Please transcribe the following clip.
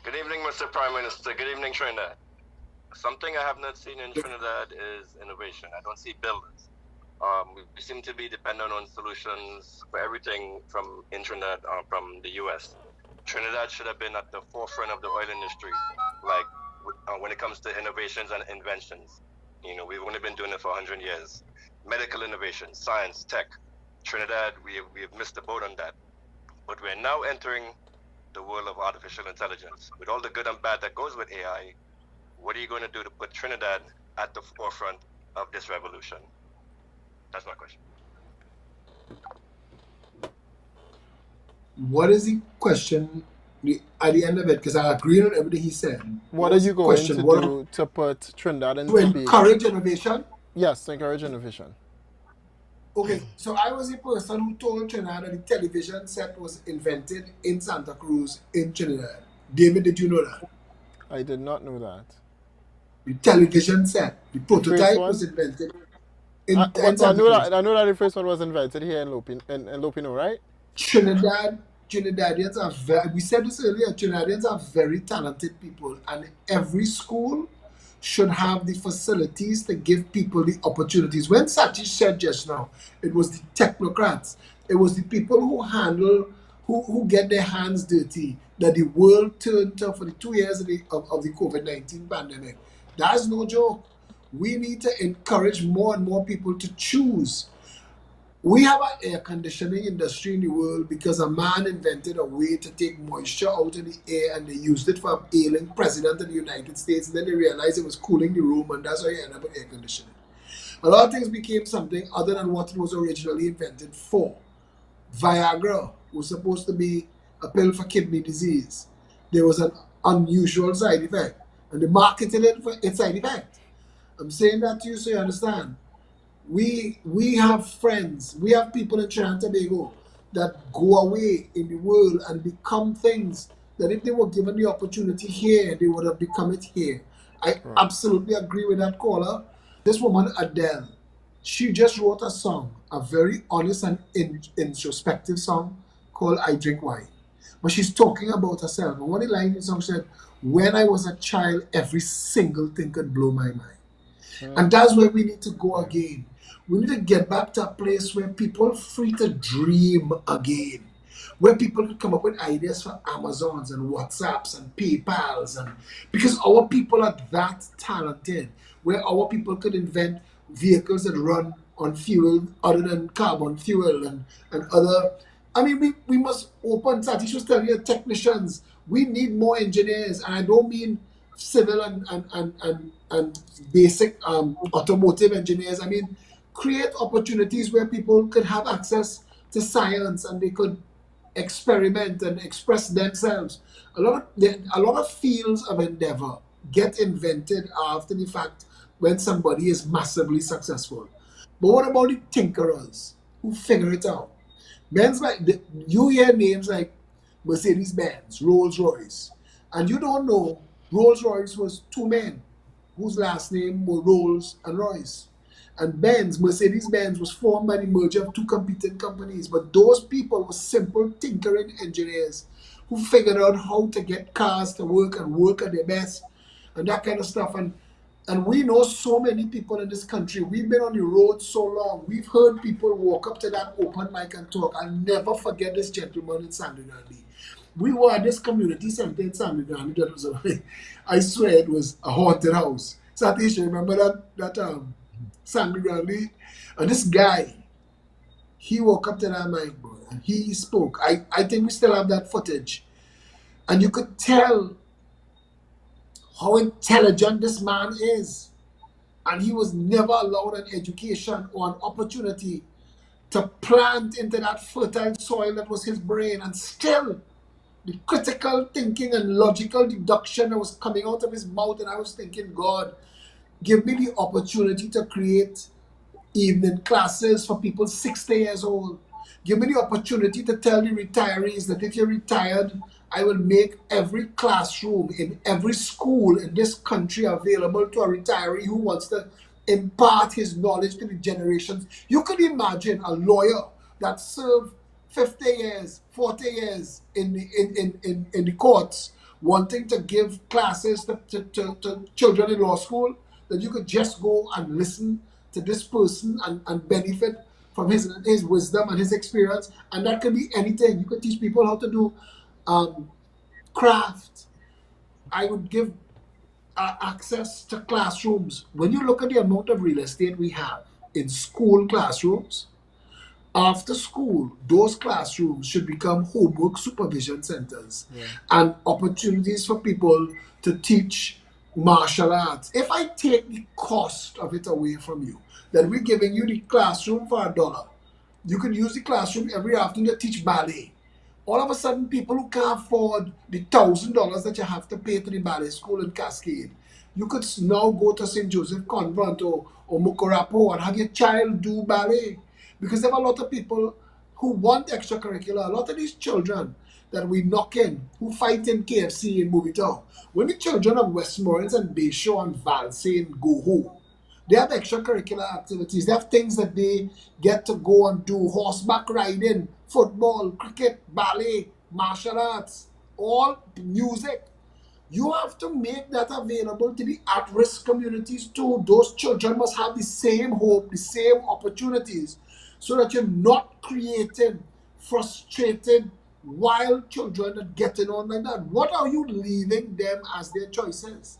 Good evening, Mr. Prime Minister. Good evening, Trinidad. Something I have not seen in Trinidad is innovation. I don't see builders. We seem to be dependent on solutions for everything from Trinidad, from the U.S. Trinidad should have been at the forefront of the oil industry, like when it comes to innovations and inventions. We've only been doing it for 100 years. Medical innovation, science, tech. Trinidad, we've missed the boat on that. But we're now entering the world of artificial intelligence. With all the good and bad that goes with AI, what are you going to do to put Trinidad at the forefront of this revolution? That's my question. What is the question at the end of it? Because I agree on everything he said. What are you going to do to put Trinidad and to Tobago? encourage innovation? Yes, to encourage innovation. Okay, so I was the person who told Trinidad that the television set was invented in Santa Cruz in Trinidad. David, did you know that? I did not know that. The television set, the prototype was invented in Santa Cruz. I know that the first one was invented here in Lopino, right? Trinidadians are very, we said this earlier, Trinidadians are very talented people, and every school should have the facilities to give people the opportunities. When Satish said just now, it was the technocrats, it was the people who handle, who get their hands dirty, that the world turned to for the 2 years of the COVID-19 pandemic. That's no joke. We need to encourage more and more people to choose. We have an air conditioning industry in the world because a man invented a way to take moisture out of the air, and they used it for a ailing president of the United States, and then they realized it was cooling the room, and that's how you end up with air conditioning. A lot of things became something other than what it was originally invented for. Viagra was supposed to be a pill for kidney disease. There was an unusual side effect, and they marketed it for its side effect. I'm saying that to you so you understand. We have friends, we have people in Trinidad and Tobago that go away in the world and become things that if they were given the opportunity here, they would have become it here. I absolutely agree with that caller. This woman, Adele, she just wrote a song, a very honest and introspective song called I Drink Wine. But she's talking about herself. And one of the lines in the song said, when I was a child, every single thing could blow my mind. And that's where we need to go again. We need to get back to a place where people are free to dream again. Where people can come up with ideas for Amazons and WhatsApps and PayPals. Because our people are that talented. Where our people could invent vehicles that run on fuel other than carbon fuel and other. I mean, we must open. Satish was telling you, technicians. We need more engineers. And I don't mean civil and basic automotive engineers. I mean, create opportunities where people could have access to science and they could experiment and express themselves. A lot of fields of endeavor get invented after the fact when somebody is massively successful. But what about the tinkerers who figure it out? You hear names like Mercedes-Benz, Rolls-Royce, and you don't know Rolls-Royce was two men whose last name were Rolls and Royce. And Mercedes-Benz was formed by the merger of two competing companies. But those people were simple tinkering engineers who figured out how to get cars to work and work at their best and that kind of stuff. And we know so many people in this country. We've been on the road so long. We've heard people walk up to that open mic and talk. I'll never forget this gentleman in Sangre Grande. We were at this community center in Sangre Grande. That was I swear it was a haunted house. Satish, remember that Sangre Grande? And this guy, he walked up to that mic, bro, and he spoke. I think we still have that footage. And you could tell how intelligent this man is. And he was never allowed an education or an opportunity to plant into that fertile soil that was his brain. And still, the critical thinking and logical deduction that was coming out of his mouth, and I was thinking, God, give me the opportunity to create evening classes for people 60 years old. Give me the opportunity to tell the retirees that if you're retired, I will make every classroom in every school in this country available to a retiree who wants to impart his knowledge to the generations. You could imagine a lawyer that served 50 years, 40 years in the courts wanting to give classes to children in law school, that you could just go and listen to this person and benefit from his wisdom and his experience. And that could be anything. You could teach people how to do craft. I would give access to classrooms. When you look at the amount of real estate we have in school classrooms, after school, those classrooms should become homework supervision centers and opportunities for people to teach martial arts. If I take the cost of it away from you, then we're giving you the classroom for $1. You can use the classroom every afternoon to teach ballet. All of a sudden, people who can't afford the $1,000 that you have to pay to the ballet school in Cascade, you could now go to St. Joseph Convent or Mukorapo and have your child do ballet. Because there are a lot of people who want extracurricular. A lot of these children that we knock in, who fight in KFC in Movie Town, when the children of Westmoreland and Bayshore and Valsay and Goho, they have extracurricular activities. They have things that they get to go and do: horseback riding, football, cricket, ballet, martial arts, all music. You have to make that available to the at-risk communities too. Those children must have the same hope, the same opportunities, so that you're not creating frustrated, wild children that getting on like that. What are you leaving them as their choices?